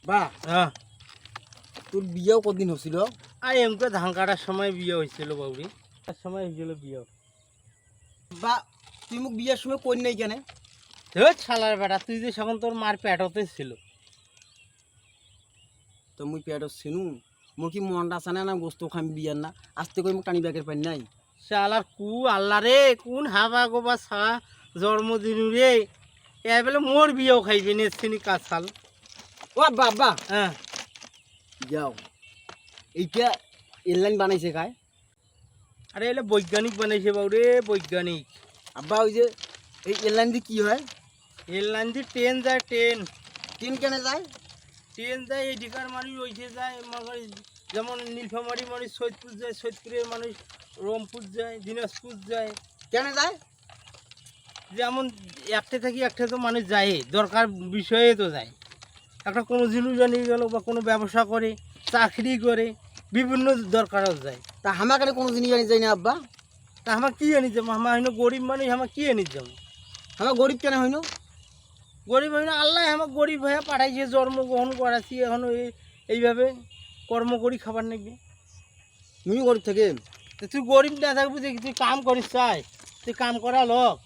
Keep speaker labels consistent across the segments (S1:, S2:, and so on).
S1: বা
S2: হ্যাঁ
S1: তোর বিয়েও কদিন হচ্ছিল?
S2: আর এমকে ধান কাটার সময় বিয়ে হয়েছিল বাউরি, তার সময় হয়েছিল বিয়ে।
S1: বা তুই মোক বিয়ের সময় কই নাই কেন?
S2: শালার বেটা, তুই যে সখন তোর মার পেটতে ছিল।
S1: তো মুই পেটত চিনু, মোর কি মনটা আছে না গোস্ত খাম বিয়ার না, আস্তে করে মোক টানি ব্যাগের পাই নাই।
S2: শালার কু আল্লাহ রে, কোন হাবা গোবা সা জন্মদিন রে, এবেলে মোর বিয়েও খাইবি নেছিনি কাছাল।
S1: ও আব্বা আব্বা
S2: হ্যাঁ
S1: যাও, এইটা এয়ারলাইন বানাইছে খায়।
S2: আরে এলে বৈজ্ঞানিক বানাইছে বাউরে, বৈজ্ঞানিক।
S1: আব্বা ওই যে এই এয়ারলাইন দিয়ে কি হয়?
S2: এয়ারলাইন দিয়ে ট্রেন যায়, ট্রেন।
S1: ট্রেন কেন যায়?
S2: ট্রেন যায় এদিকার মানুষ ওইঠে যায়, যেমন নীলফামারী মানুষ সৈয়দপুর যায়, সৈয়দপুরের মানুষ রংপুর যায়, দিনাজপুর যায়।
S1: কেন যায়?
S2: যেমন একটা থেকে একটা তো মানুষ যায়, দরকার বিষয়ে তো যায়। একটা কোনো জিনিস জানিয়ে গেল বা কোনো ব্যবসা করে, চাকরি করে, বিভিন্ন দরকারও যায়।
S1: তা আমার কাছে কোনো জিনিস জানি যাই না আব্বা।
S2: তা আমার কি আনি যাবো? আমার হইনো গরিব মানুষ, আমার কি আনি যাবো?
S1: আমার গরিব কেন হইনো?
S2: গরিব হইনো আল্লাহ আমার গরিব হয়ে পাঠাইছে, জন্মগ্রহণ করাচ্ছি, এখনও এইভাবে কর্ম করি খাবার নেবে।
S1: মুই গরিব থেকে?
S2: তুই গরিব না থাকবি, তুই কাম করিস চাই, তুই কাম করা লোক।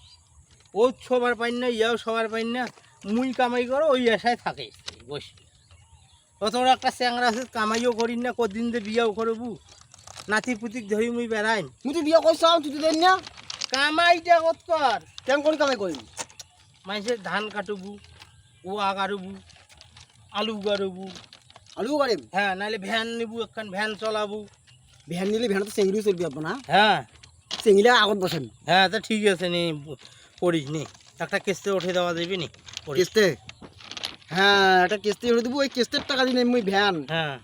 S2: ও সবার পাই না, ইয়াও সবার পাই না, মুই কামাই করো ওই আশায় থাকে বসে। অত বড় একটা চ্যাংরা আছে, কামাইও করি না, কদিন দিয়ে বিয়াও করবো, নাতি পুতিক ধরি মুই বেড়াই।
S1: মুই তো বিয়ে করছ, তুই তো দেন না।
S2: কামাইটা কত কর,
S1: কেমন কোন কামাই করিম?
S2: মানুষের ধান কাটবু, ও গাড়বু, আলু গাড়বু।
S1: আলু করিম?
S2: হ্যাঁ, নাহলে ভ্যান নিবু, একখান ভ্যান চলাবু।
S1: ভ্যান নিলে ভ্যান তো চেঙ্গিলিও চলবি আব্বা না?
S2: হ্যাঁ
S1: চেঙ্গিলে আগত বসেন।
S2: হ্যাঁ, তা ঠিক আছে, নি করিস নি, একটা কিস্তি উঠে দেওয়া যাবে নি করিস।
S1: কিস্তে? হ্যাঁ, একটা কিস্তি উঠে দেবো, ওই কিস্তির টাকা দিন মুই ভ্যান।
S2: হ্যাঁ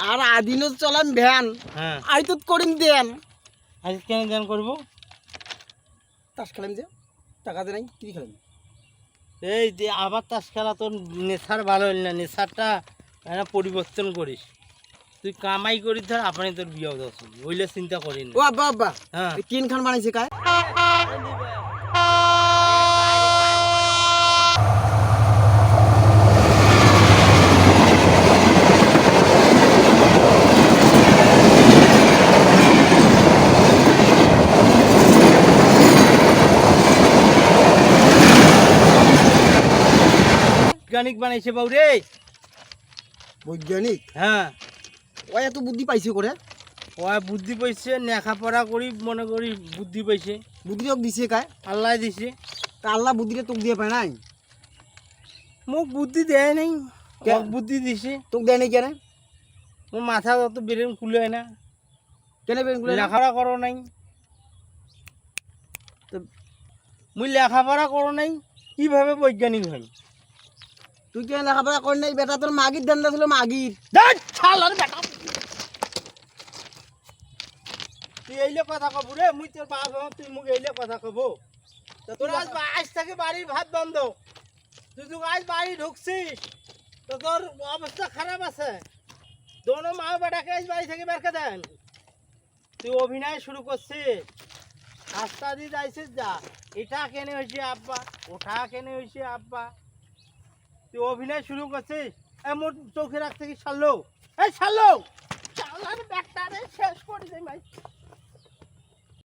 S1: আর আদিনও চলাম ভ্যান,
S2: হ্যাঁ,
S1: আই তো করিম দেন।
S2: আজ কেন ধ্যান করবো?
S1: তাস খেলাম যে, টাকা দে নাই, কি খেলাম?
S2: এই যে আবার তাস খেলা, তোর নেশার ভালো হইল না, নেশারটা পরিবর্তন করিস। তুই কামাই করিস, ধর আপনি তোর বিয়ে দশ ওইলে চিন্তা করিস
S1: ও আব্বা আব্বা,
S2: হ্যাঁ
S1: এই তিন খান বানাইছে কায়?
S2: বৈজ্ঞানিক বানাইছে বাউরে।
S1: বৈজ্ঞানিক?
S2: হ্যাঁ,
S1: ও এত বুদ্ধি পাইছে করে?
S2: ও বুদ্ধি পাইছে, লেখাপড়া করি মনে করি বুদ্ধি পাইছে।
S1: বুদ্ধি তোকে দিছে কায়?
S2: আল্লাহ দিছে।
S1: তা আল্লাহ বুদ্ধিটা তোকে দিয়ে পায় নাই?
S2: মোক বুদ্ধি দেয় নাই, মোক বুদ্ধি দিছে।
S1: তোকে দেয় নাই কেন?
S2: মোর মাথা অত বেরেন খুলে না,
S1: কেন বেরগুলো?
S2: লেখাপড়া করো নাই তো, মুই লেখাপড়া করো নাই, কিভাবে বৈজ্ঞানিক হয়?
S1: তুই কেন লেখাপড়া কর নাই? বেটা তোর মাগির ধান্দা ছিল, মাগির।
S2: তুই এইলে কথা কব রে, মুই তোর বাপ, তুই মুখ এইলে কথা কব। তোর আজ থেকে বাড়ির ভাত বন্ধ, তুই তো আজ বাড়ি ঢুকছিস তো তোর অবস্থা খারাপ আছে। দোনো মা বেটাকে আজ বাড়ি থেকে বের করে দেন। তুই অভিনয় শুরু করছিস, রাস্তা দিয়ে যাইছিস, যা এটা কেনে হয়েছে আব্বা, ওটা কেনে হয়েছে আব্বা, তুই অভিনয় শুরু করছিস। মোট চোখে রাখতে কি ছাড়লো, এই ছাড়লো, চালার ব্যাগটা শেষ করে দেয় ভাই।